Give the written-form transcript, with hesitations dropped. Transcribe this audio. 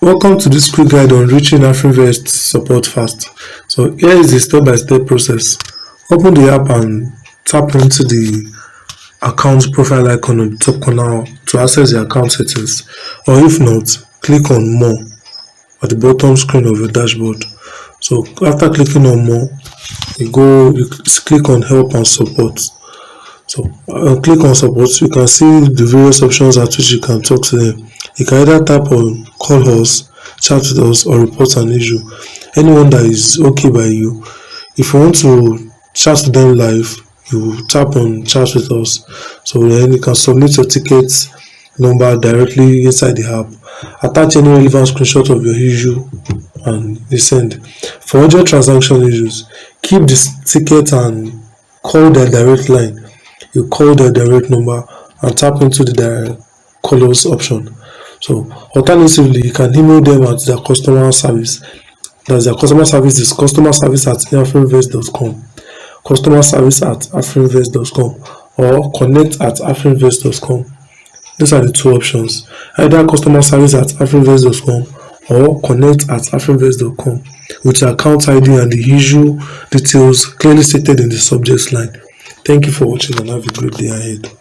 Welcome to this quick guide on reaching Afrivestor support fast. So here is the step-by-step process. Open the app and tap into the account profile icon on the top corner to access the account settings, or if not, click on more at the bottom screen of your dashboard. So after clicking on more, you click on help and support. So click on support. You can see the various options at which you can talk to them. You can either tap on call us, chat with us, or report an issue. Anyone that is okay by you. If you want to chat with them live, you tap on chat with us. So then you can submit your ticket number directly inside the app. Attach any relevant screenshot of your issue and you send. For urgent transaction issues, keep this ticket and call their direct line. You call their direct number and tap into the direct call us option. So alternatively, you can email them at their customer service. That's their customer service is customerservice@afrivestor.com, customerservice@afrivestor.com, or connect@afrivestor.com. These are the two options: either customerservice@afrivestor.com or connect@afrivestor.com, with your account ID and the issue details clearly stated in the subject line. Thank you for watching and have a great day ahead.